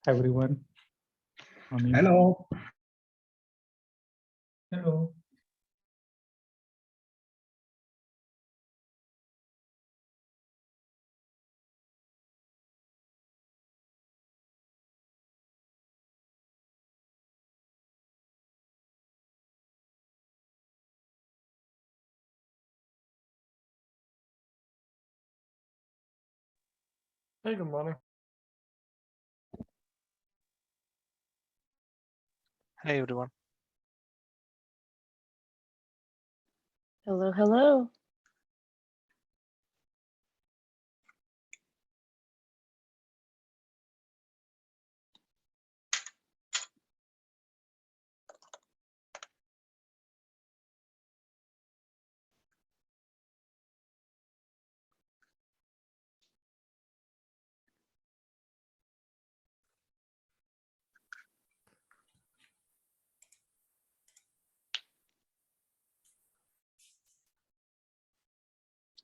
everyone. Hello. Hello. Hey, good morning. Hey everyone. Hello, hello.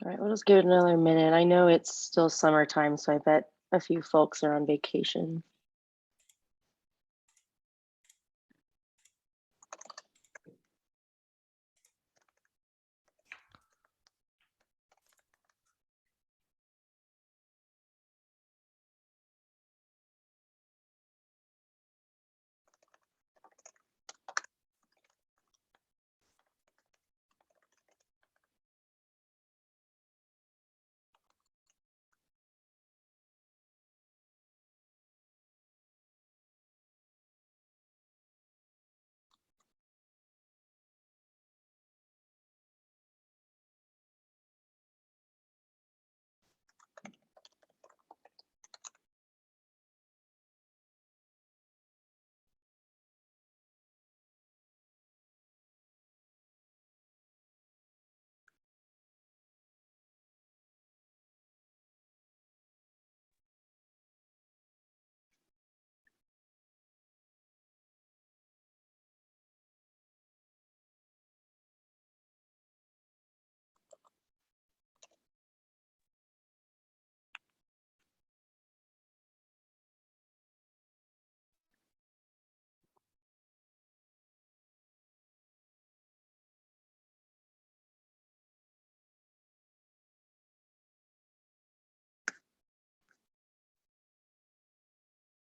All right, we'll just give it another minute. I know it's still summertime, so I bet a few folks are on vacation.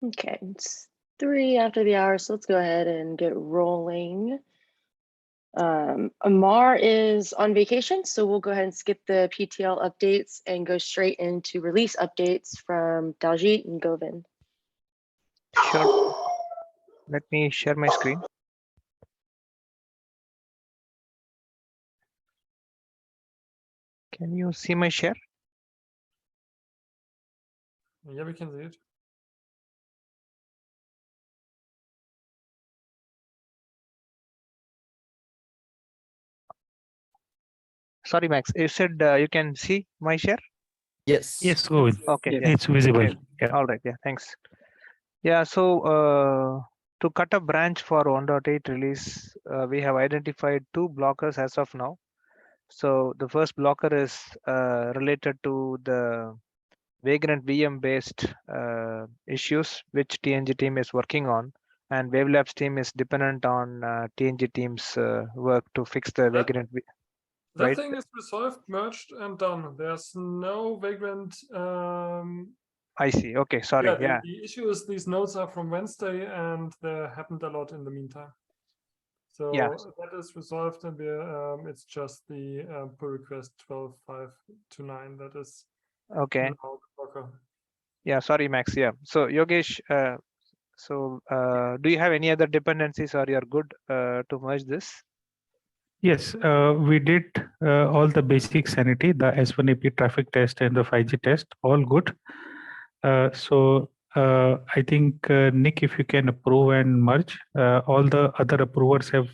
Okay, it's 3 after the hour, so let's go ahead and get rolling. Amar is on vacation, so we'll go ahead and skip the PTL updates and go straight into release updates from Daljit and Govind. Sure. Let me share my screen. Can you see my share? Yeah, we can see it. Sorry, Max. You said you can see my share? Yes. Yes, Govind. Okay. Yeah, Yeah. it's visible. Great. Yeah. All right. Yeah. Thanks. Yeah. So to cut a branch for 1.8 release, we have identified 2 blockers as of now. So the first blocker is related to the Vagrant VM based issues which TNG team is working on, and Wavelabs team is dependent on TNG team's work to fix the Vagrant. That Right. thing is resolved, merged, and done. There's no vagrant. I see. Okay. Sorry. Yeah. The issue is these nodes are from Wednesday, and there happened a lot in the meantime. So Yeah. that is resolved, and it's just the pull request 12.529 that is Okay. now the blocker. Yeah. Sorry, Max. Yeah. So Yogesh, do you have any other dependencies, or you're good to merge this? Yes, we did all the basic sanity, the S1AP traffic test and the 5G test, all good. So I think Nick, if you can approve and merge, all the other approvers have,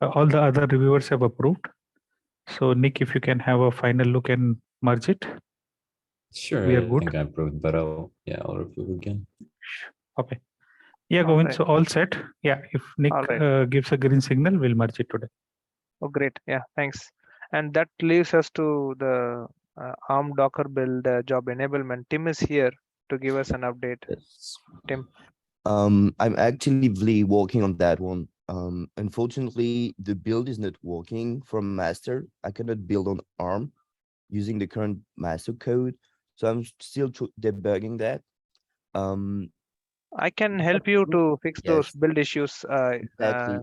all the other reviewers have approved. So Nick, if you can have a final look and merge it. Sure. We are I good. think I approved, but I'll review again. Okay. Yeah, All Govind, right. so all set. Yeah, if Nick All right. gives a green signal, we'll merge it today. Oh, great. Yeah. Thanks. And that leaves us to the ARM Docker build job enablement. Tim is here. to give us an update. Yes. Tim. I'm actively working on that one. Unfortunately, the build is not working from master. I cannot build on ARM using the current master code. So I'm still debugging that. I can help you to fix those Yes, build issues. exactly.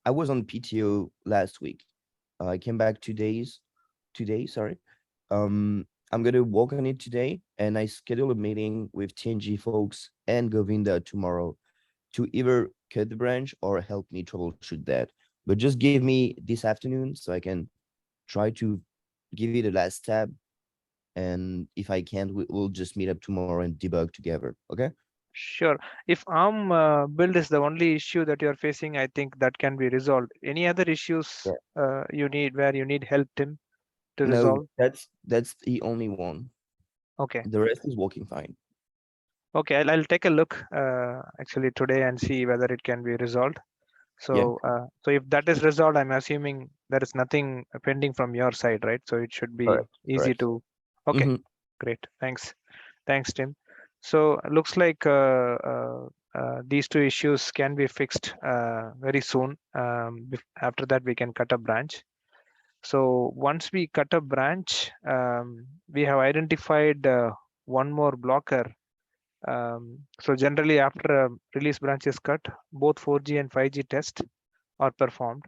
I was on PTO last week. I came back today, sorry. I'm gonna work on it today, and I schedule a meeting with TNG folks and Govinda tomorrow to either cut the branch or help me troubleshoot that. But just give me this afternoon so I can try to give it a last stab. And if I can't, we'll just meet up tomorrow and debug together. Okay? Sure. If ARM build is the only issue that you're facing, I think that can be resolved. Any other issues you need where you need help, Tim, to No, resolve? that's the only one. Okay. The rest is working fine. Okay, I'll take a look actually today and see whether it can be resolved. So, so if that is resolved, I'm assuming there is nothing pending from your side, right? So it should be Correct, easy correct. to. Okay, Mhm. great. Thanks, Tim. So looks like these two issues can be fixed very soon. After that, we can cut a branch. So once we cut a branch, we have identified one more blocker. So generally after a release branch is cut, both 4G and 5G tests are performed.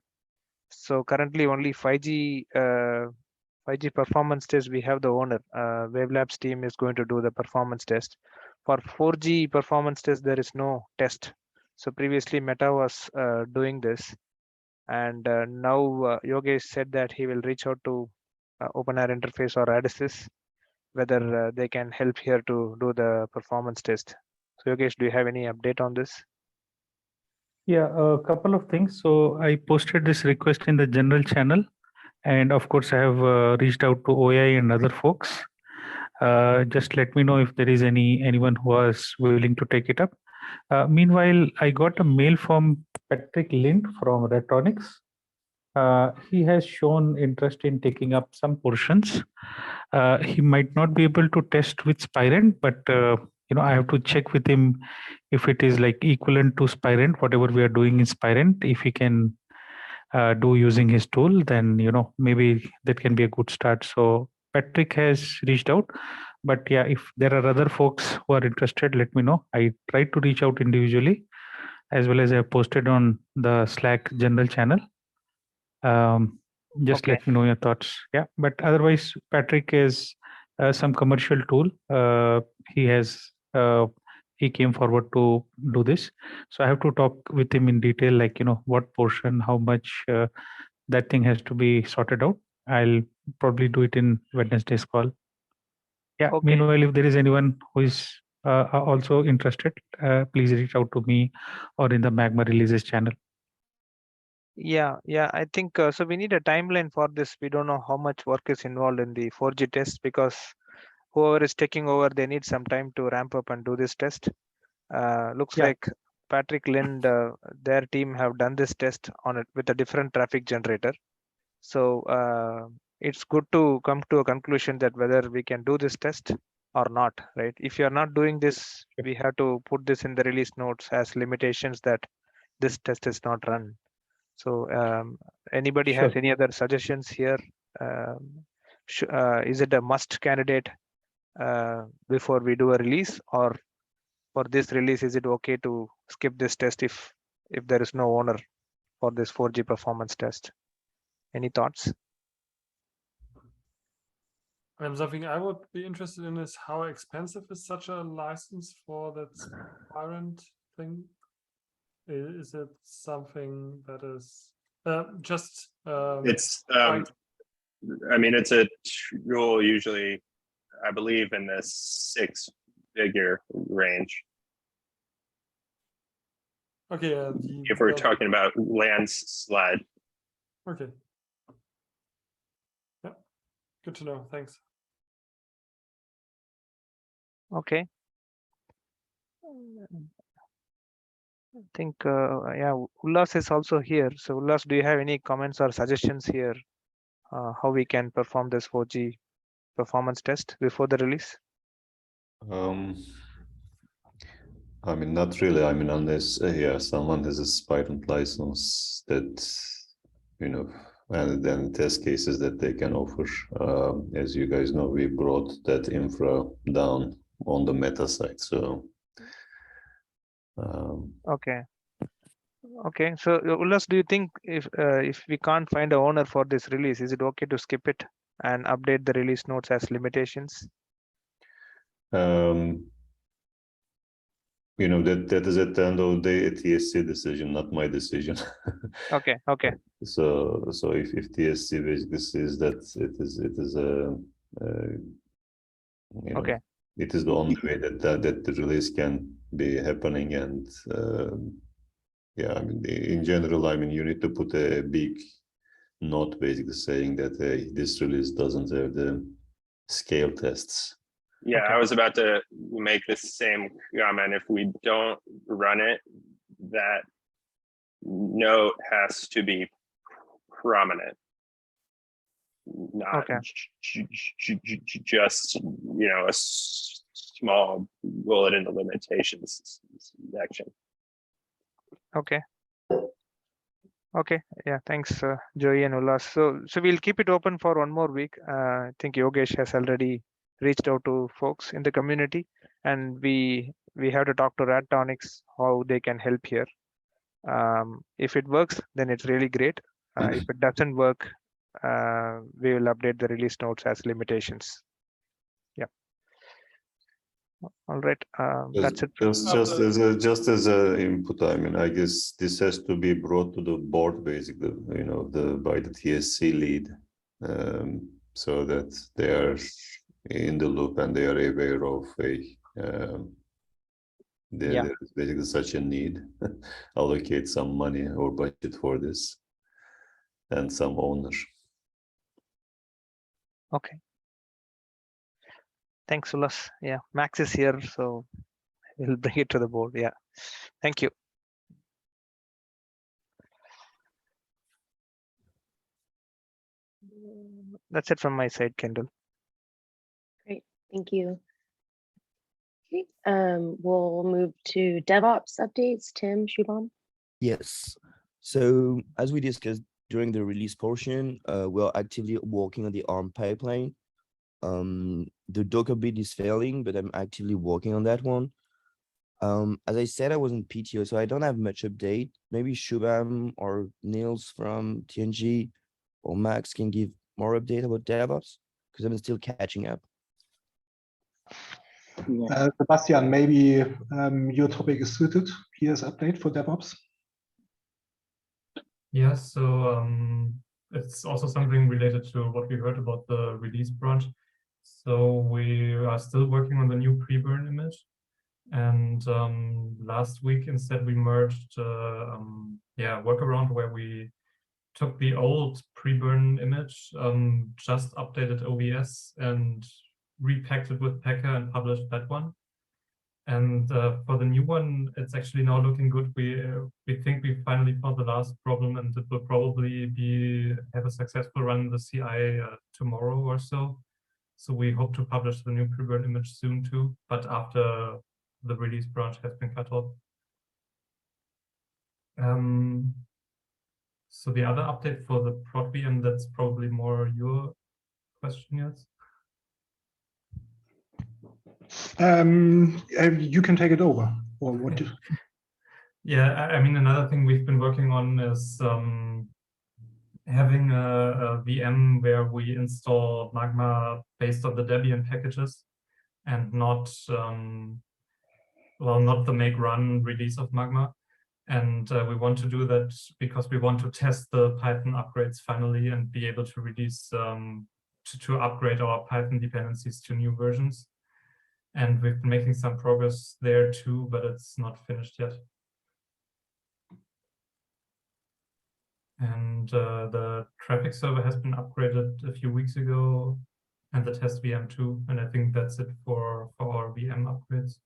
So currently only 5G performance test, we have the owner. Wavelabs team is going to do the performance test. For 4G performance test, there is no test. So previously Meta was doing this. And now Yogesh said that he will reach out to OpenAir interface or Radisys, whether they can help here to do the performance test. So Yogesh, do you have any update on this? Yeah, a couple of things. So I posted this request in the general channel, and of course I have reached out to OI and other folks. Just let me know if there is anyone who was willing to take it up. Meanwhile, I got a mail from Patrick Lind from Retronics. He has shown interest in taking up some portions. He might not be able to test with Spirent, but I have to check with him if it is like equivalent to Spirent, whatever we are doing in Spirent. If he can do using his tool, then maybe that can be a good start. So Patrick has reached out, but yeah, if there are other folks who are interested, let me know. I tried to reach out individually, as well as I have posted on the Slack general channel. Just Okay. let me know your thoughts. Yeah, but otherwise, Patrick is some commercial tool. He came forward to do this, so I have to talk with him in detail, like what portion, how much that thing has to be sorted out. I'll probably do it in Wednesday's call. Yeah. Okay. Meanwhile, if there is anyone who is also interested, please reach out to me or in the Magma releases channel. Yeah, I think so. We need a timeline for this. We don't know how much work is involved in the 4G test because whoever is taking over, they need some time to ramp up and do this test. Looks like Patrick Lind, their team have done this test on it with a different traffic generator. So it's good to come to a conclusion that whether we can do this test or not, right? If you are not doing this, we have to put this in the release notes as limitations that this test is not run. So anybody has any other suggestions here? Is it a must candidate before we do a release, or for this release, is it okay to skip this test if there is no owner for this 4G performance test? Any thoughts? Something I would be interested in is how expensive is such a license for that Spirent thing? Is it something that is just it's I mean, it's a tool usually, I believe, in the 6-figure range. okay? If we're talking about landslide. Okay. Yeah, good to know. Thanks. Okay. I think yeah, Ullas is also here. So Ullas, do you have any comments or suggestions here? How we can perform this 4G performance test before the release? I mean, not really. I mean, unless yeah, someone has a Spirant license that, you know, and then test cases that they can offer. As you guys know, we brought that infra down on the meta side. So Okay. Okay. So Ullas, do you think if we can't find a owner for this release, is it okay to skip it and update the release notes as limitations? you know, that is at the end of the day a TSC decision, not my decision. Okay. Okay. So if TSC basically says that it is a you know, Okay. it is the only way that the release can be happening, and yeah, I mean, in general, I mean, you need to put a big note basically saying that hey, this release doesn't have the scale tests. Yeah, Okay. I was about to make the same comment. If we don't run it, that note has to be prominent, not Okay. just, you know, a small bullet in the limitations section. Okay. Okay. Yeah. Thanks, Joey and Ullas. So we'll keep it open for one more week. I think Yogesh has already reached out to folks in the community, and we have to talk to Radtonics how they can help here. If it works, then it's really great. If it doesn't work, we will update the release notes as limitations. Yeah. All right. That's it. Just as a input, I mean, I guess this has to be brought to the board basically, you know, by the TSC lead, so that they are in the loop and they are aware of there is basically such a need. Allocate some money or budget for this, and some owners. Okay. Thanks, Ullas. Yeah, Max is here, so we'll bring it to the board. Yeah. Thank you. That's it from my side, Kendall. Great, thank you. Okay, we'll move to DevOps updates. Tim, Shubham. Yes. So as we discussed during the release portion, we're actively working on the ARM pipeline. The Docker bit is failing, but I'm actively working on that one. As I said, I was in PTO, so I don't have much update. Maybe Shubham or Niels from TNG or Max can give more update about DevOps, because I'm still catching up. Sebastian, maybe your topic is suited. Here's update for DevOps. Yeah, so it's also something related to what we heard about the release branch. So we are still working on the new pre-burn image. And last week, instead, we merged workaround where we took the old pre-burn image, just updated OVS and repacked it with Packer and published that one. And for the new one, it's actually now looking good. We think we finally found the last problem, and it will probably have a successful run in the CI tomorrow or so. So we hope to publish the new pre-burn image soon too, but after the release branch has been cut off. So the other update for the prod VM, that's probably more your question, yes? You can take it over, or what? Yeah, I mean, another thing we've been working on is having a VM where we install Magma based on the Debian packages and not the make run release of Magma. And we want to do that because we want to test the Python upgrades finally and be able to release to upgrade our Python dependencies to new versions. And we've been making some progress there too, but it's not finished yet. And the traffic server has been upgraded a few weeks ago, and the test VM too. And I think that's it for our VM upgrades.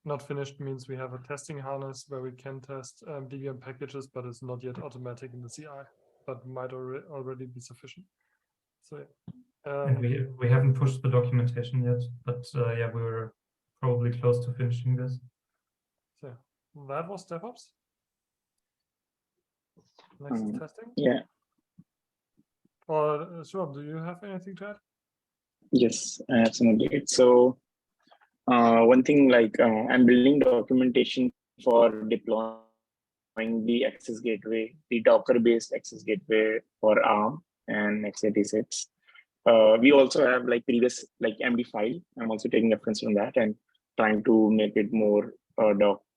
Not finished means we have a testing harness where we can test Debian packages, but it's not yet automatic in the CI, but might already be sufficient. So, And we haven't pushed the documentation yet, but yeah, we were probably close to finishing this. so that was DevOps. Next is testing. Yeah. Or Shubham, do you have anything to add? Yes, I have some updates. So one thing, like I'm building documentation for deploying the access gateway, the Docker-based access gateway for ARM and x86. We also have like previous like MD file. I'm also taking reference from that and trying to make it more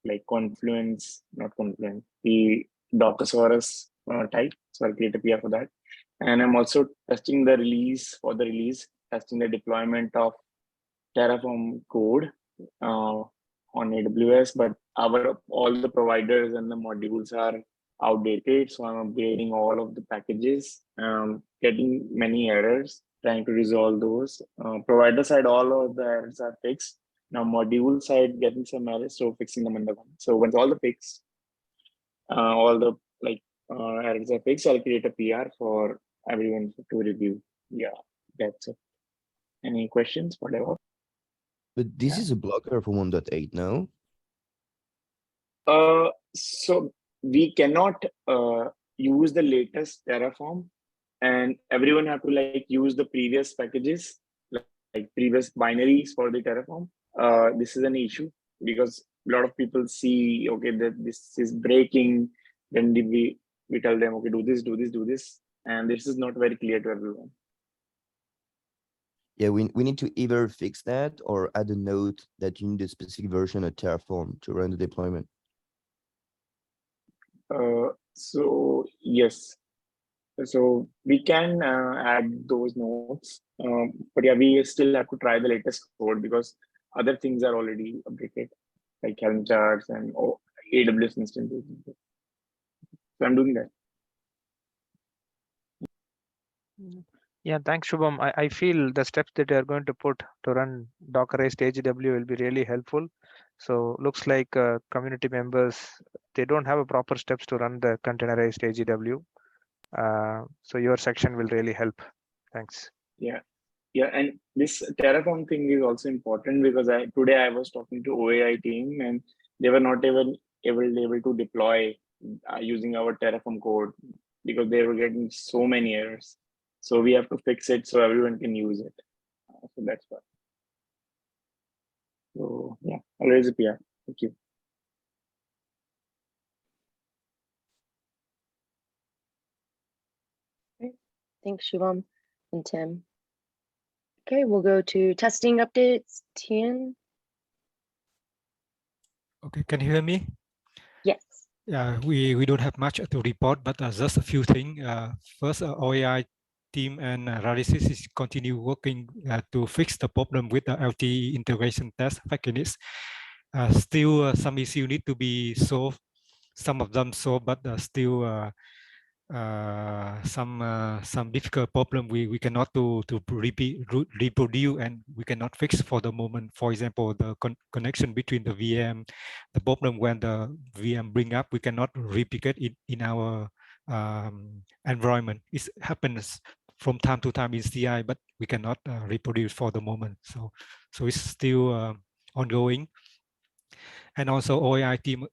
like Confluence, not Confluence, the Dockersaurus type. So I'll create a PR for that. And I'm also testing the release, testing the deployment of Terraform code on AWS, but all the providers and the modules are outdated. So I'm upgrading all of the packages, getting many errors, trying to resolve those. Provider side, all of the errors are fixed. Now module side, getting some errors, so fixing them in the one. So once all the fixed, all the errors are fixed, I'll create a PR for everyone to review. Yeah, that's it. Any questions, whatever? But this is a blocker for 1.8, no? So we cannot use the latest Terraform, and everyone have to like use the previous packages, like previous binaries for the Terraform. This is an issue because a lot of people see, okay, that this is breaking. Then we tell them, okay, do this, and this is not very clear to everyone. Yeah, we need to either fix that or add a note that you need a specific version of Terraform to run the deployment. So yes, so we can add those notes, but yeah, we still have to try the latest code because other things are already updated, like Helm charts and AWS instances. So I'm doing that. Yeah, thanks, Shubham. I feel the steps that you are going to put to run Dockerized AGW will be really helpful. So looks like community members, they don't have a proper steps to run the containerized AGW. So your section will really help. Thanks. Yeah, and this Terraform thing is also important because today I was talking to OAI team and they were not even able to deploy using our Terraform code because they were getting so many errors. So we have to fix it so everyone can use it. So that's why. So yeah, I'll raise a PR. Thank you. Great. Thanks, Shubham and Tim. Okay, we'll go to testing updates. Tien. Okay, can you hear me? Yes. Yeah, we don't have much to report, but just a few things. First, OAI team and Radisys is continue working to fix the problem with the LTE integration test packages. Still, some issue need to be solved. Some of them solved, but still some difficult problem we cannot to reproduce and we cannot fix for the moment. For example, the connection between the VM, the problem when the VM bring up, we cannot replicate it in our environment. It happens from time to time in CI, but we cannot reproduce for the moment. So it's still ongoing. And also OAI team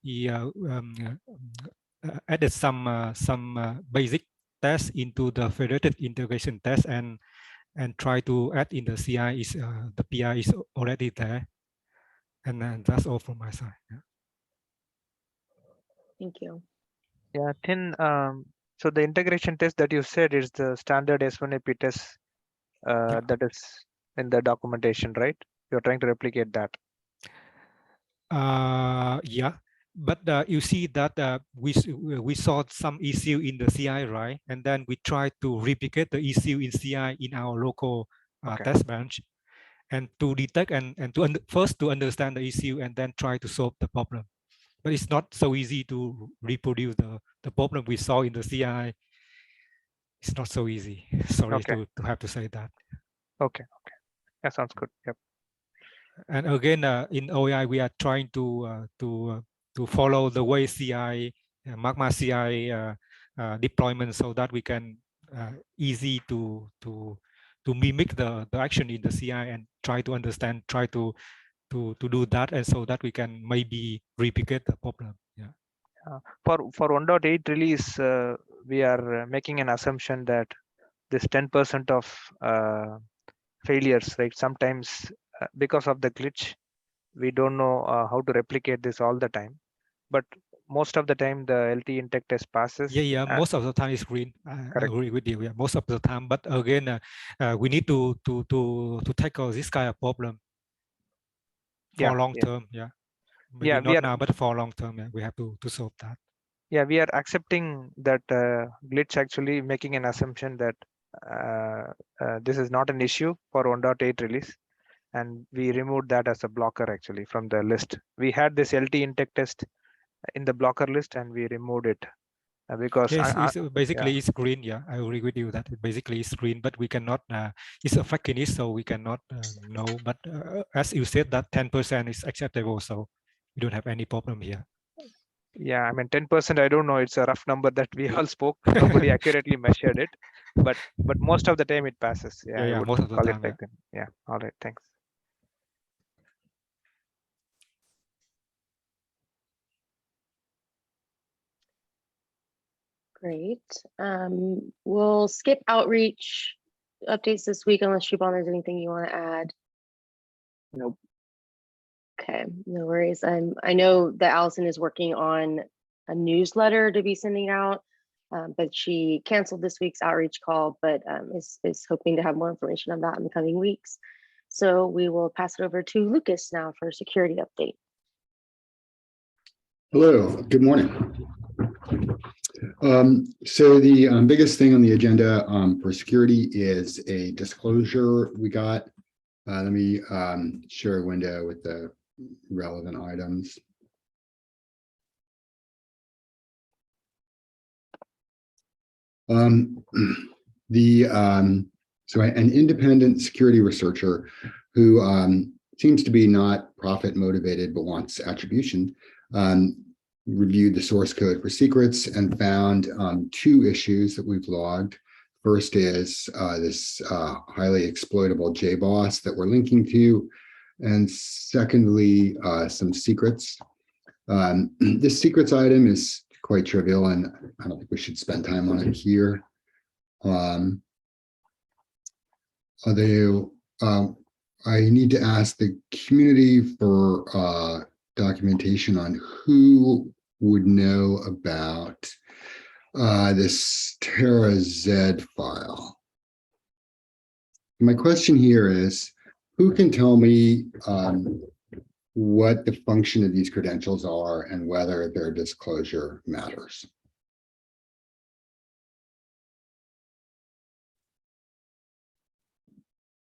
added some basic tests into the federated integration test and try to add in the CI is the PI is already there, and that's all from my side. Yeah. Thank you. Yeah, Tien, so the integration test that you said is the standard S1AP test that is in the documentation, right? You're trying to replicate that. Yeah, but you see that we saw some issue in the CI, right? And then we try to replicate the issue in CI in our local test bench, and to detect and to first to understand the issue and then try to solve the problem. But it's not so easy to reproduce the problem we saw in the CI. It's not so easy. Sorry to have to say that. Okay. That sounds good. Yep. And again, in OAI, we are trying to follow the way CI, Magma CI deployment, so that we can easy to mimic the action in the CI and try to understand, try to do that, and so that we can maybe replicate the problem. Yeah. For 1.8 release, we are making an assumption that this 10% of failures, right? Sometimes because of the glitch, we don't know how to replicate this all the time. But most of the time, the LT intake test passes. Yeah. Most of the time it's green. I agree with you. Yeah, most of the time. But again, we need to tackle this kind of problem for long term. Yeah. Maybe not now, but for long term, yeah, we have to solve that. Yeah, we are accepting that glitch, actually making an assumption that this is not an issue for 1.8 release, and we removed that as a blocker actually from the list. We had this LT intake test in the blocker list and we removed it because it's basically it's green. Yeah, I agree with you that basically it's green, but we cannot. It's a fucking it, so we cannot know. But as you said, that 10% is acceptable, so we don't have any problem here. Yeah, I mean 10%. I don't know. It's a rough number that we all spoke. Nobody accurately measured it, but most of the time it passes. Yeah, yeah, most of the time. Like yeah. All right. Thanks. Great. We'll skip outreach updates this week unless Siobhan, there's anything you want to add. Nope. Okay, no worries. I know that Allison is working on a newsletter to be sending out, but she canceled this week's outreach call, but is hoping to have more information on that in the coming weeks. So we will pass it over to Lucas now for a security update. Hello, good morning. So the biggest thing on the agenda for security is a disclosure we got. Let me share a window with the relevant items. So an independent security researcher who seems to be not profit motivated but wants attribution reviewed the source code for secrets and found 2 issues that we've logged. First is this highly exploitable JBoss that we're linking to, and secondly, some secrets. This secrets item is quite trivial, and I don't think we should spend time on it here. Although I need to ask the community for documentation on who would know about this TerraZ file. My question here is, who can tell me what the function of these credentials are and whether their disclosure matters?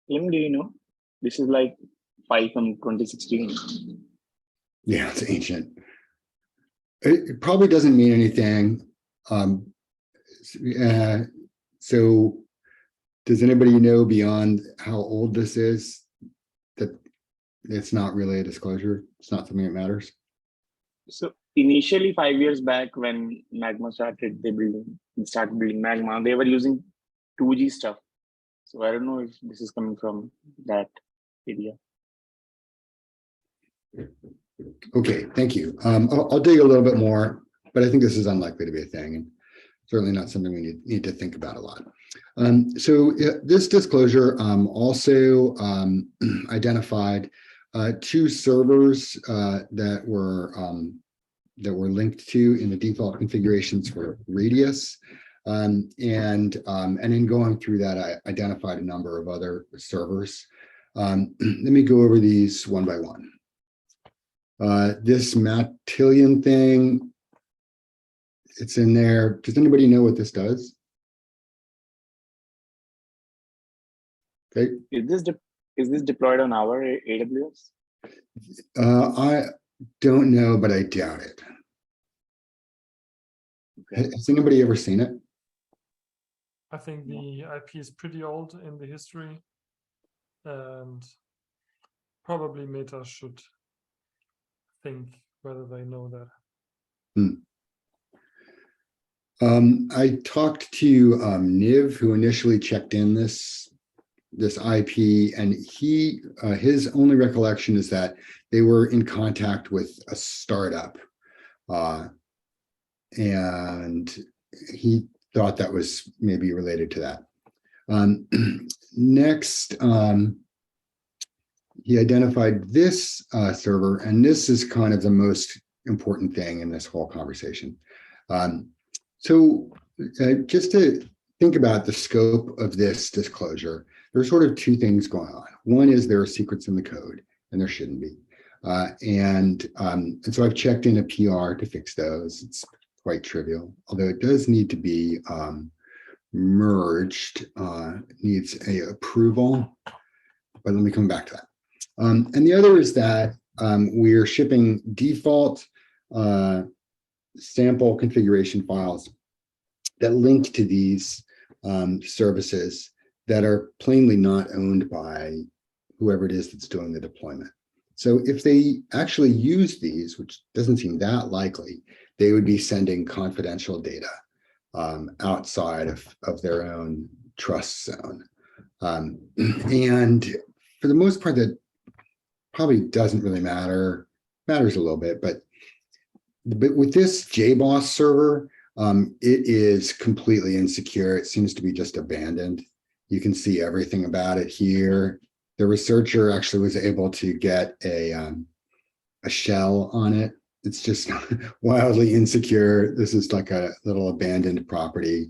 Tim, do you know? This is like file from 2016. Yeah, it's ancient. It probably doesn't mean anything. So does anybody know beyond how old this is that it's not really a disclosure? It's not something that matters? So initially 5 years back when Magma started building Magma, they were using 2G stuff. So I don't know if this is coming from that area. Okay, thank you. I'll dig a little bit more, but I think this is unlikely to be a thing, and certainly not something we need to think about a lot. So this disclosure also identified 2 servers that were linked to in the default configurations for Radius. And in going through that, I identified a number of other servers. Let me go over these one by one. This Matillion thing, it's in there. Does anybody know what this does? Okay. Is this deployed on our AWS? I don't know, but I doubt it. Okay. Has anybody ever seen it? I think the IP is pretty old in the history, and probably Meta should think whether they know that. I talked to Niv, who initially checked in this this IP, and his only recollection is that they were in contact with a startup, and he thought that was maybe related to that. Next, he identified this server, and this is kind of the most important thing in this whole conversation. Just to think about the scope of this disclosure, there's sort of two things going on. One is there are secrets in the code, and there shouldn't be. And so I've checked in a PR to fix those. It's quite trivial, although it does need to be merged, needs a approval, but let me come back to that. And the other is that we're shipping default sample configuration files that link to these services that are plainly not owned by whoever it is that's doing the deployment. So if they actually use these, which doesn't seem that likely, they would be sending confidential data outside of their own trust zone. And for the most part, that probably doesn't really matter, matters a little bit, but with this JBoss server, it is completely insecure. It seems to be just abandoned. You can see everything about it here. The researcher actually was able to get a shell on it. It's just wildly insecure. This is like a little abandoned property.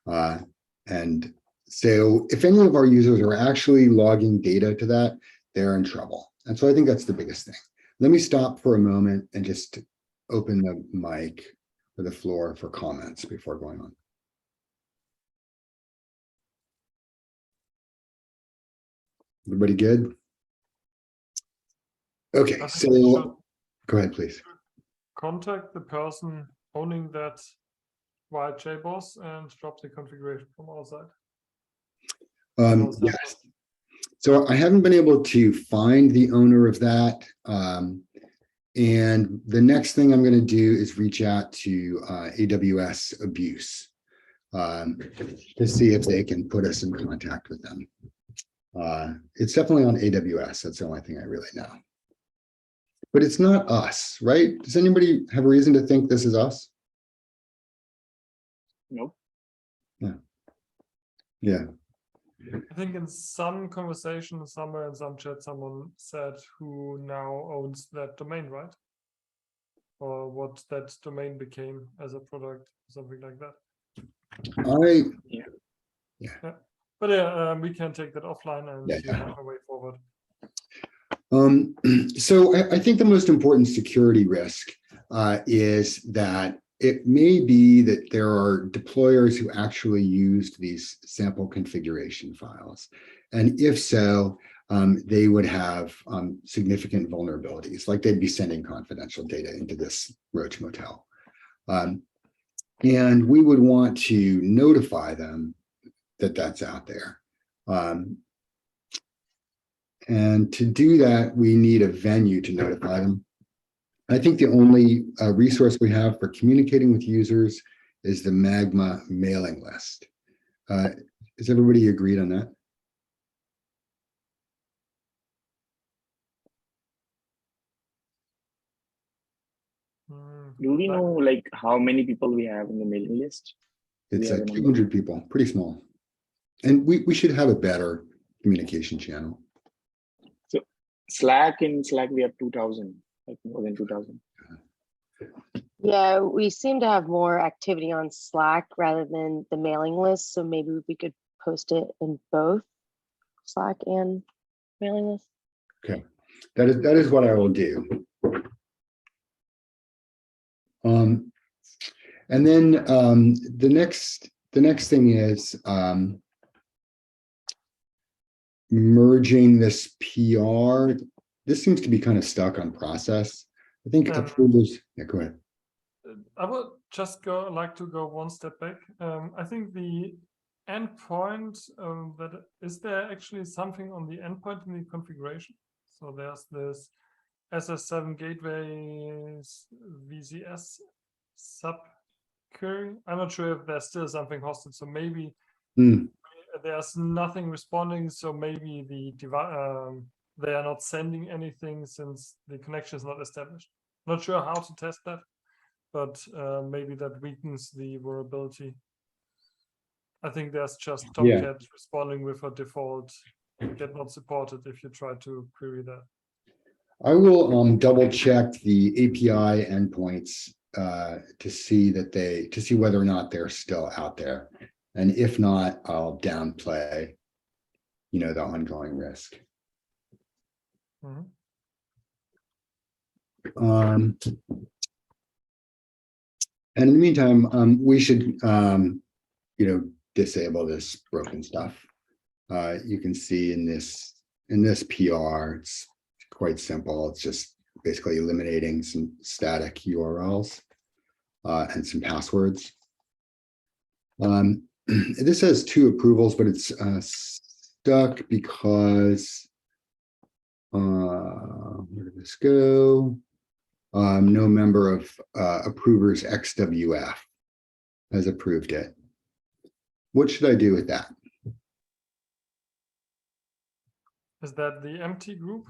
And so if any of our users are actually logging data to that, they're in trouble. And so I think that's the biggest thing. Let me stop for a moment and just open the mic or the floor for comments before going on. Everybody good? Okay, so go ahead, please. Contact the person owning that via JBoss and drop the configuration from our side. Yes. So I haven't been able to find the owner of that. And the next thing I'm going to do is reach out to AWS Abuse to see if they can put us in contact with them. It's definitely on AWS. That's the only thing I really know. But it's not us, right? Does anybody have a reason to think this is us? Nope. Yeah. Yeah. I think in some conversation somewhere in some chat, someone said who now owns that domain, right? Or what that domain became as a product, something like that. Yeah. But yeah, we can take that offline and have a way forward. So I think the most important security risk is that it may be that there are deployers who actually used these sample configuration files. And if so, they would have significant vulnerabilities, like they'd be sending confidential data into this Roach Motel. And we would want to notify them that that's out there. And to do that, we need a venue to notify them. I think the only resource we have for communicating with users is the Magma mailing list. Is everybody agreed on that? Do we know like how many people we have in the mailing list? It's like 200 people, pretty small. And we should have a better communication channel. So Slack we have 2,000, like more than 2,000. Yeah, we seem to have more activity on Slack rather than the mailing list. So maybe we could post it in both Slack and mailing list. Okay, that is what I will do. And then the next thing is merging this PR. This seems to be kind of stuck on process. I think approvals. Yeah, go ahead. I would just like to go one step back. I think the endpoint, is there actually something on the endpoint in the configuration? So there's this SS7 gateways VCS sub query. I'm not sure if there's still something hosted. So maybe there's nothing responding, so maybe they are not sending anything since the connection is not established. Not sure how to test that, but maybe that weakens the vulnerability. I think there's just Tomcat responding with a default get not supported if you try to query that. I will double check the API endpoints to see whether or not they're still out there. And if not, I'll downplay, the ongoing risk. Mhm. And in the meantime, we should, disable this broken stuff. You can see in this PR, it's quite simple. It's just basically eliminating some static URLs and some passwords. This has 2 approvals, but it's stuck because where did this go? No member of approvers XWF has approved it. What should I do with that? Is that the empty group?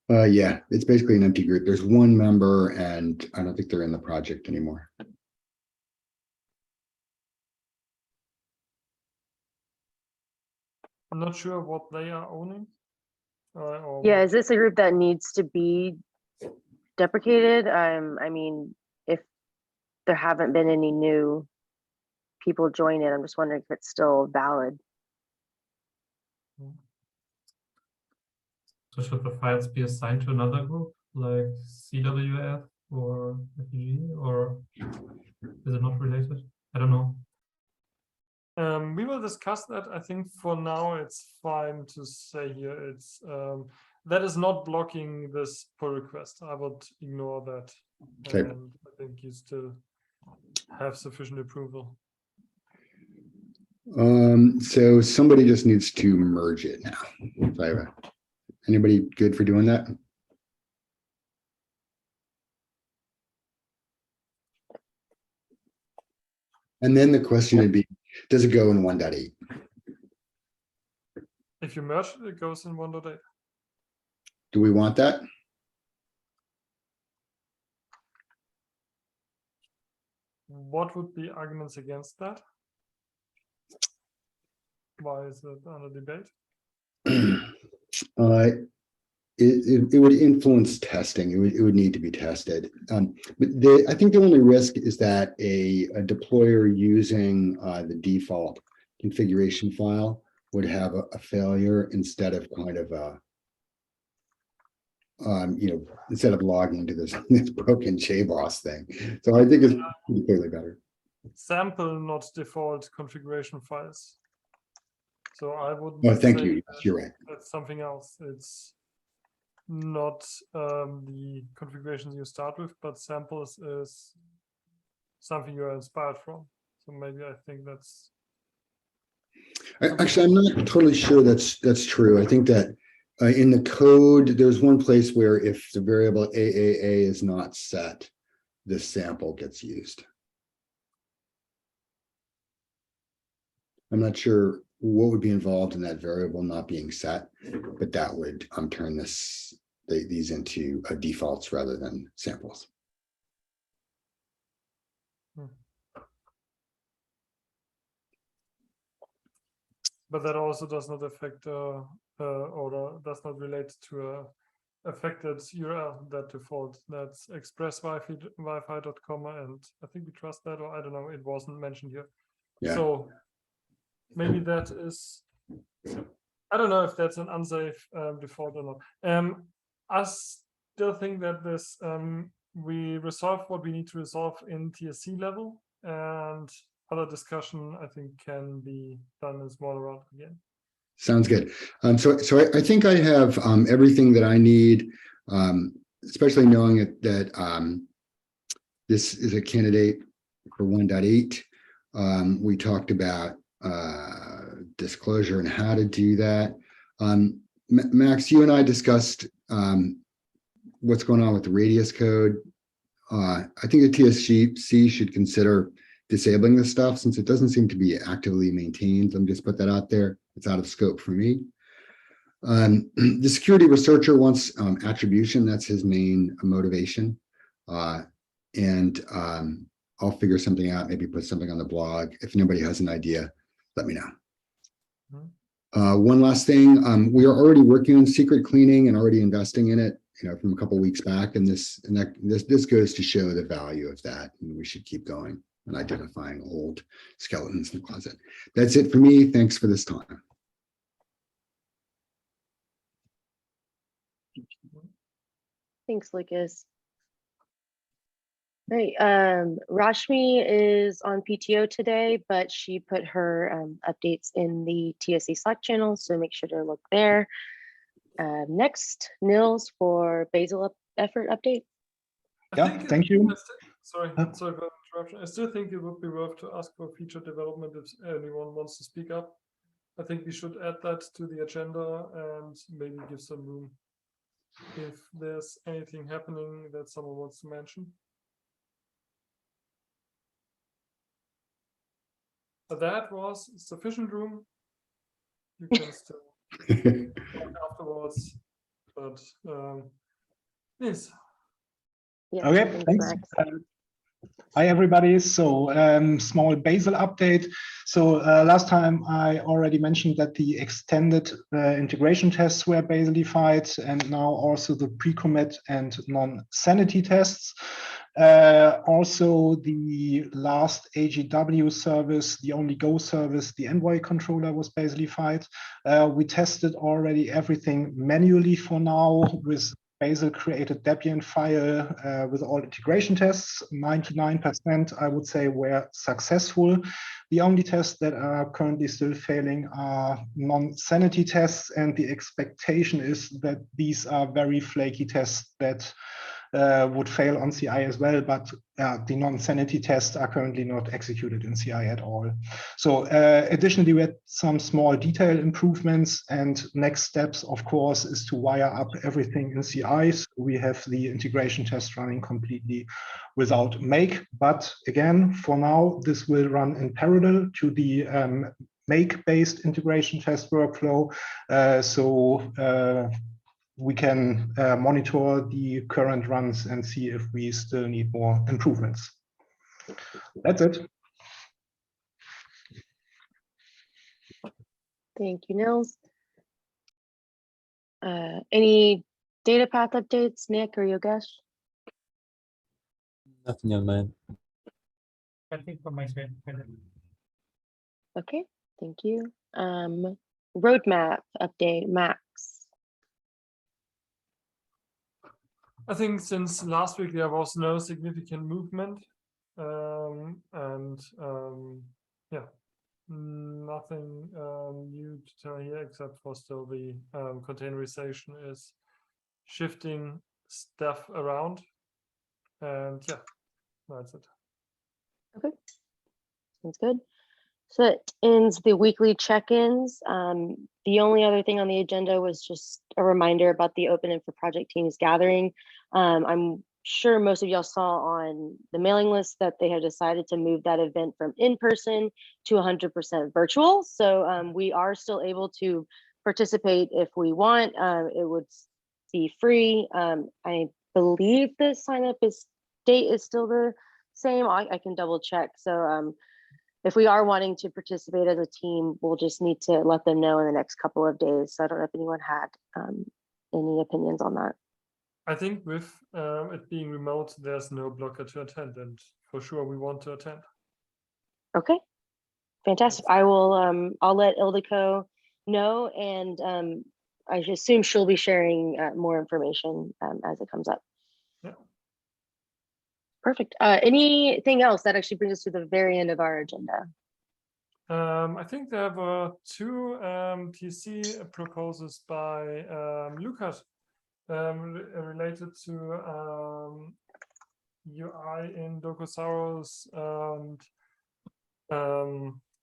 Yeah, it's basically an empty group. There's 1 member and I don't think they're in the project anymore. I'm not sure what they are owning. Or Yeah, what- is this a group that needs to be deprecated? I mean, if there haven't been any new people join it, I'm just wondering if it's still valid. So should the files be assigned to another group like CWF or FPG, or is it not related? I don't know. We will discuss that. I think for now it's fine to say here it's that is not blocking this pull request. I would ignore that. Okay. And I think you still have sufficient approval. So somebody just needs to merge it now. Anybody good for doing that? And then the question would be, does it go in 1.8? If you merge it, it goes in 1.8. Do we want that? What would be arguments against that? Why is it under debate? It would influence testing. It would need to be tested. But I think the only risk is that a deployer using the default configuration file would have a failure instead of kind of a, instead of logging into this broken JBoss thing. So I think it's clearly better. Sample, not default configuration files. So I would. Oh, thank you. You're right. That's something else. It's not the configurations you start with, but samples is something you are inspired from. So maybe I think that's. Actually, I'm not totally sure that's true. I think that in the code, there's one place where if the variable AAA is not set, this sample gets used. I'm not sure what would be involved in that variable not being set, but that would turn these into defaults rather than samples. But that also does not affect or does not relate to a affected URL, that default. That's expresswifi.com, and I think we trust that, or I don't know, it wasn't mentioned here. Yeah. So maybe that is, I don't know if that's an unsafe default or not. I still think that this we resolve what we need to resolve in TSC level, and other discussion I think can be done in smaller round again. Sounds good. So I think I have everything that I need, especially knowing that this is a candidate for 1.8. We talked about disclosure and how to do that. Max, you and I discussed what's going on with the radius code. I think the TSC should consider disabling this stuff, since it doesn't seem to be actively maintained. Let me just put that out there. It's out of scope for me. The security researcher wants attribution. That's his main motivation. And I'll figure something out, maybe put something on the blog. If anybody has an idea, let me know. One last thing, we are already working on secret cleaning and already investing in it, from a couple of weeks back. And this goes to show the value of that. And we should keep going and identifying old skeletons in the closet. That's it for me. Thanks for this time. Thanks, Lucas. Great. Rashmi is on PTO today, but she put her updates in the TSC Slack channel, so make sure to look there. Next, Nils for basal effort update. Thank you. Sorry for the interruption. I still think it would be worth to ask for feature development if anyone wants to speak up. I think we should add that to the agenda and maybe give some room if there's anything happening that someone wants to mention. But that was sufficient room. You can still talk afterwards, but yes. Yeah, Okay, thanks. Hi, everybody. So small basal update. So last time I already mentioned that the extended integration tests were basalified, and now also the pre-commit and non-sanity tests. Also, the last AGW service, the only Go service, the Envoy controller was basalified. We tested already everything manually for now with Bazel created Debian file with all integration tests. 99%, I would say, were successful. The only tests that are currently still failing are non-sanity tests, and the expectation is that these are very flaky tests that would fail on CI as well, but the non-sanity tests are currently not executed in CI at all. So additionally, we had some small detail improvements, and next steps, of course, is to wire up everything in CI. So we have the integration test running completely without make. But again, for now, this will run in parallel to the make-based integration test workflow. We can monitor the current runs and see if we still need more improvements. That's it. Thank you, Nils. Any data path updates, Nick or Yogesh? Nothing on mine. Nothing from my side. Okay, thank you. Roadmap update, Max. I think since last week there was no significant movement, yeah, nothing new to tell here except for still the containerization is shifting stuff around, and yeah, that's it. Okay, sounds good. So that ends the weekly check-ins. The only other thing on the agenda was just a reminder about the Open Infra Project Teams gathering. I'm sure most of y'all saw on the mailing list that they have decided to move that event from in-person to 100% virtual. So we are still able to participate if we want. It would be free. I believe the sign-up date is still the same. I can double check. So if we are wanting to participate as a team, we'll just need to let them know in the next couple of days. So I don't know if anyone had any opinions on that. I think with it being remote, there's no blocker to attend, and for sure we want to attend. Okay, fantastic. I will. I'll let Ildiko know, and I assume she'll be sharing more information as it comes up. Yeah. Perfect. Anything else? That actually brings us to the very end of our agenda. I think there were two TSC proposals by Lucas related to UI in Docosaurus and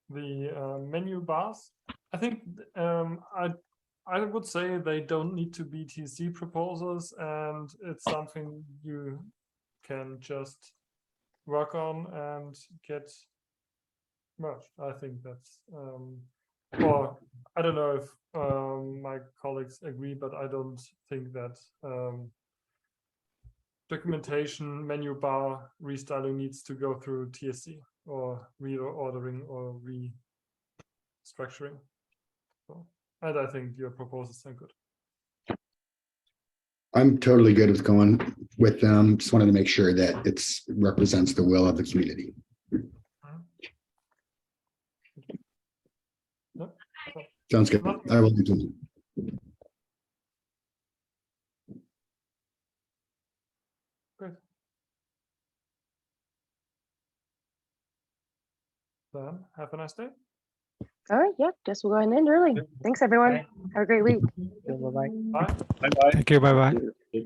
the menu bars. I think I would say they don't need to be TSC proposals, and it's something you can just work on and get merged. I think that's, or I don't know if my colleagues agree, but I don't think that documentation menu bar restyling needs to go through TSC or reordering or restructuring. So, and I think your proposals are good. I'm totally good with going with them. Just wanted to make sure that it represents the will of the community. Yep. So, Sounds good. I will do. great. Then have a nice day. All right, yeah, guess we'll go ahead and end early. Thanks, everyone. Have a great week. Bye-bye. Bye. Bye bye. Thank you. Bye bye.